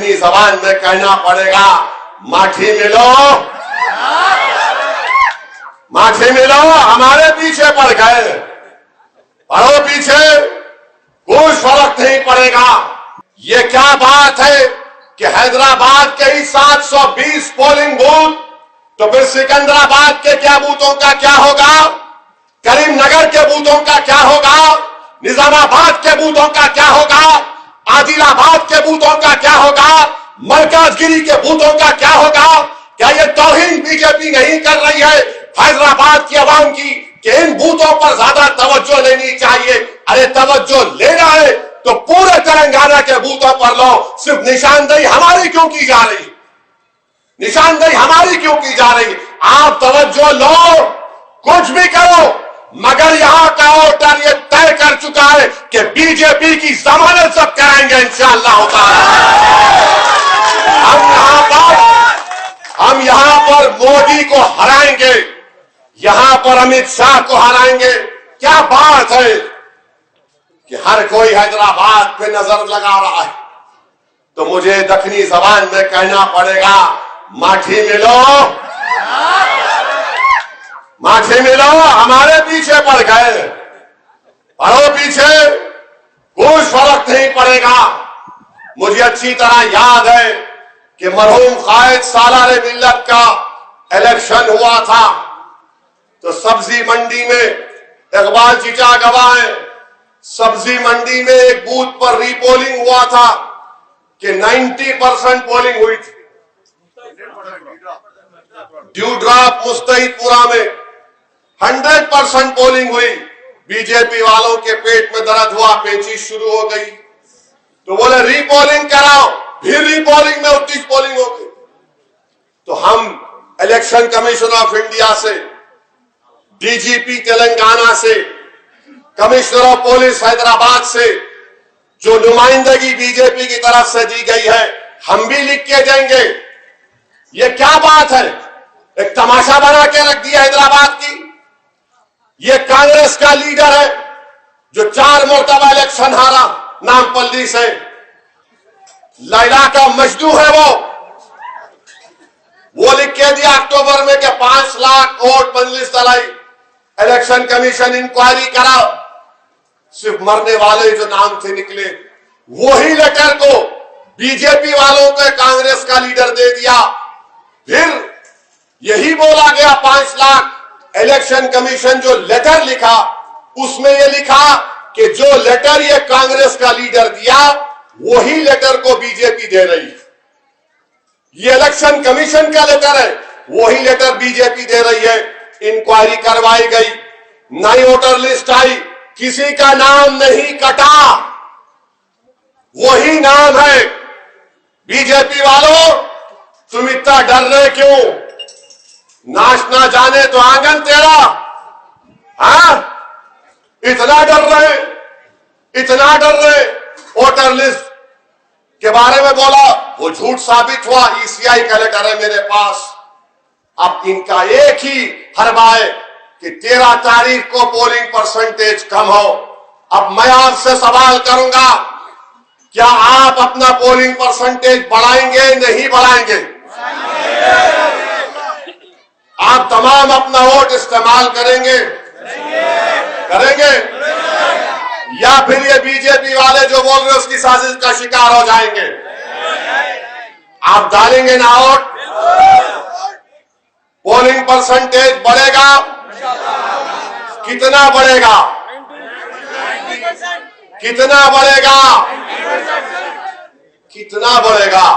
अपनी जबान में कहना पड़ेगा, माठी मिलो, माठी मिलो, हमारे पीछे पड़ गए, पड़ो पीछे, कोई फर्क नहीं पड़ेगा। ये क्या बात है कि हैदराबाद के ही 720 पोलिंग बूथ, तो फिर सिकंदराबाद के क्या बूथों का क्या होगा, करीमनगर के बूथों का क्या होगा, निजामाबाद के बूथों का क्या होगा, आदिलाबाद के बूथों का क्या होगा, मरकजगिरी के बूथों का क्या होगा? क्या ये तौहीन बीजेपी नहीं कर रही है हैदराबाद की आवाम की कि इन बूथों पर ज्यादा तवज्जो लेनी चाहिए? अरे तवज्जो लेना है तो पूरे तेलंगाना के बूथों पर लो, सिर्फ निशानदेही हमारी क्यों की जा रही? निशानदेही हमारी क्यों की जा रही? आप तवज्जो लो, कुछ भी करो, मगर यहां का वोटर ये तय कर चुका है कि बीजेपी की जमानत सब कराएंगे इंशाअल्लाह ताला। हम यहां पर मोदी को हराएंगे, यहां पर अमित शाह को हराएंगे। क्या बात है कि हर कोई हैदराबाद पे नजर लगा रहा है, तो मुझे दक्षिणी जबान में कहना पड़ेगा, माठी मिलो, माठी मिलो, हमारे पीछे पड़ गए, पड़ो पीछे, कोई फर्क नहीं पड़ेगा। मुझे अच्छी तरह याद है कि मरहूम कायद सालार मिल्लत का इलेक्शन हुआ था, तो सब्जी मंडी में, इकबाल चीचा गवाह है, सब्जी मंडी में एक बूथ पर रीपोलिंग हुआ था कि 90% पोलिंग हुई थी। ड्यूड्राप मुस्तईदपुरा में 100% पोलिंग हुई। बीजेपी वालों के पेट में दर्द हुआ, पेचिश शुरू हो गई, तो बोले रीपोलिंग कराओ, फिर रीपोलिंग में 29 पोलिंग हो गई। तो हम इलेक्शन कमीशन ऑफ इंडिया से, डीजीपी तेलंगाना से, कमिश्नर ऑफ पुलिस हैदराबाद से जो नुमाइंदगी बीजेपी की तरफ से दी गई है, हम भी लिख के देंगे। ये क्या बात है? एक तमाशा बना के रख दिया हैदराबाद की। ये कांग्रेस का लीडर है जो 4 मरतबा इलेक्शन हारा नामपल्ली से, लैला का मजदू है वो लिख के दिया अक्टूबर में कि 5 लाख वोट मजलिस दलाई, इलेक्शन कमीशन इंक्वायरी कराओ। सिर्फ मरने वाले जो नाम थे निकले, वही लेटर को बीजेपी वालों को कांग्रेस का लीडर दे दिया। फिर यही बोला गया 5 लाख। इलेक्शन कमीशन जो लेटर लिखा, उसमें यह लिखा कि जो लेटर ये कांग्रेस का लीडर दिया, वही लेटर को बीजेपी दे रही है। ये इलेक्शन कमीशन का लेटर है, वही लेटर बीजेपी दे रही है। इंक्वायरी करवाई गई, नई वोटर लिस्ट आई, किसी का नाम नहीं कटा, वही नाम है। बीजेपी वालों, तुम इतना डर रहे क्यों? नाच ना जाने तो आंगन तेरा, हाँ? इतना डर रहे, इतना डर रहे। वोटर लिस्ट के बारे में बोला, वो झूठ साबित हुआ। ईसीआई का लेटर है मेरे पास। अब इनका एक ही हरबा है कि 13 तारीख को पोलिंग परसेंटेज कम हो। अब मैं आपसे सवाल करूंगा, क्या आप अपना पोलिंग परसेंटेज बढ़ाएंगे, नहीं बढ़ाएंगे? आप तमाम अपना वोट इस्तेमाल करेंगे, करेंगे, या फिर ये बीजेपी वाले जो बोल रहे हैं उसकी साजिश का शिकार हो जाएंगे? आप डालेंगे ना वोट? पोलिंग परसेंटेज बढ़ेगा, कितना बढ़ेगा? कितना बढ़ेगा? कितना बढ़ेगा?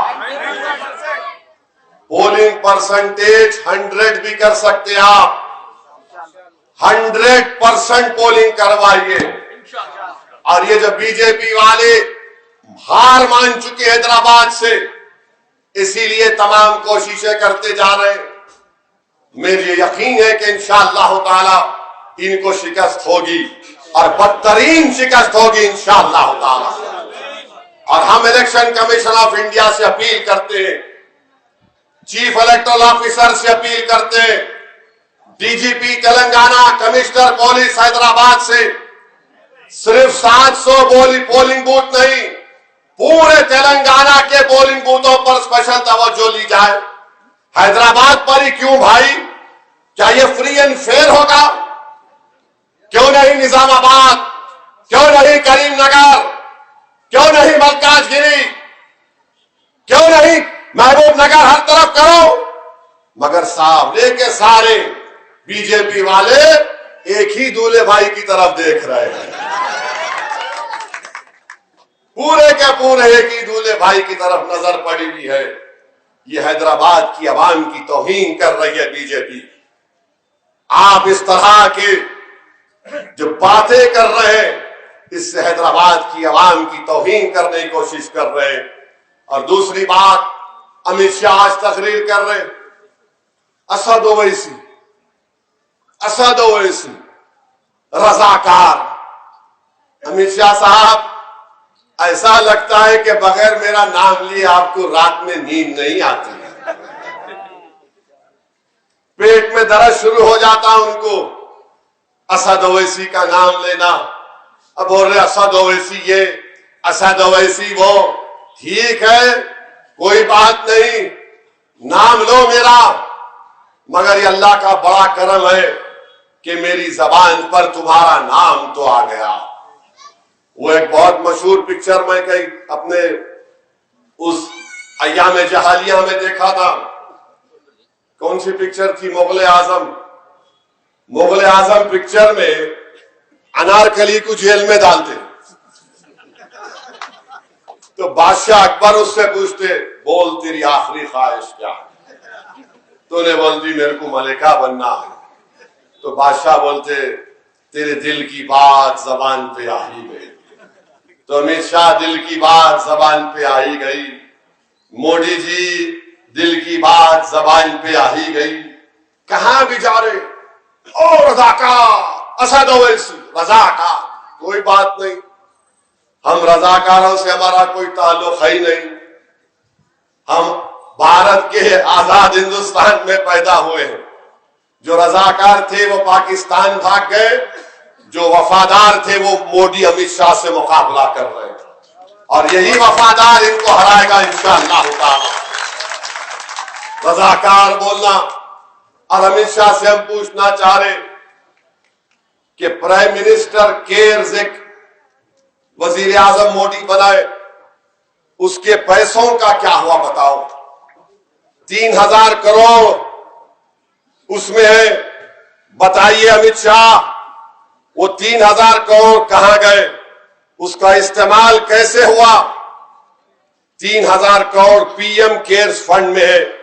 पोलिंग परसेंटेज 100 भी कर सकते हैं आप। 100% पोलिंग करवाइए। और ये जो बीजेपी वाले हार मान चुके हैदराबाद से, इसीलिए तमाम कोशिशें करते जा रहे हैं। मेरे यकीन है कि इंशाअल्लाह ताला इनको शिकस्त होगी और बदतरीन शिकस्त होगी इंशाअल्लाह ताला। और हम इलेक्शन कमीशन ऑफ इंडिया से अपील करते हैं, चीफ इलेक्टोरल ऑफिसर से अपील करते हैं, DGP Telangana, commissioner police Hyderabad से, सिर्फ 700 पोलिंग बूथ नहीं, पूरे तेलंगाना के पोलिंग बूथों पर स्पेशल तवज्जो ली जाए। हैदराबाद पर ही क्यों भाई? क्या ये फ्री एंड फेयर होगा? क्यों नहीं निजामाबाद? क्यों नहीं करीमनगर? क्यों नहीं मल्काजगिरी? क्यों नहीं महबूबनगर? हर तरफ करो। मगर सामने के सारे बीजेपी वाले एक ही दूल्हे भाई की तरफ देख रहे हैं। पूरे के पूरे एक ही दूल्हे भाई की तरफ नजर पड़ी हुई है। ये हैदराबाद की आवाम की तौहीन कर रही है बीजेपी। आप इस तरह के जो बातें कर रहे हैं, इससे हैदराबाद की आवाम की तौहीन करने की कोशिश कर रहे हैं। और दूसरी बात, अमित शाह आज तकरीर कर रहे हैं, असद ओवैसी रजाकार। अमित शाह साहब, ऐसा लगता है कि बगैर मेरा नाम लिए आपको रात में नींद नहीं आती है। पेट में दर्द शुरू हो जाता उनको असद ओवैसी का नाम लेना। अब बोल रहे असद ओवैसी ये, असद ओवैसी वो। ठीक है, कोई बात नहीं, नाम लो मेरा, मगर ये अल्लाह का बड़ा करम है कि मेरी जबान पर तुम्हारा नाम तो आ गया। वो एक बहुत मशहूर पिक्चर मैं कहीं अपने उस अय्याम जहालिया में देखा था। कौन सी पिक्चर थी? मुगल आजम पिक्चर में अनारकली को जेल में डालते तो बादशाह अकबर उससे पूछते, बोल तेरी आखिरी ख्वाहिश क्या है? तो ने बोलती, मेरे को मलिका बनना है। तो बादशाह बोलते, तेरे दिल की बात जबान पे आ ही गई। तो अमित शाह, दिल की बात जबान पे आ ही गई। मोदी जी, दिल की बात जबान पे आ ही गई। कहां भी जा रहे, ओ रजाकार, असद ओवैसी रजाकार। कोई बात नहीं, हम रजाकारों से हमारा कोई ताल्लुक है ही नहीं। हम भारत के आजाद हिंदुस्तान में पैदा हुए हैं। जो रजाकार थे वो पाकिस्तान भाग गए, जो वफादार थे वो मोदी अमित शाह से मुकाबला कर रहे हैं। और यही वफादार इनको हराएगा इंशाअल्लाह ताला। रजाकार बोलना। और अमित शाह से हम पूछना चाह रहे कि प्राइम मिनिस्टर केयर्स एक वजीर आजम मोदी बनाए, उसके पैसों का क्या हुआ बताओ? 3000 करोड़ उसमें है। बताइए अमित शाह, वो 3000 करोड़ कहां गए? उसका इस्तेमाल कैसे हुआ? 3000 करोड़ पीएम केयर्स फंड में है।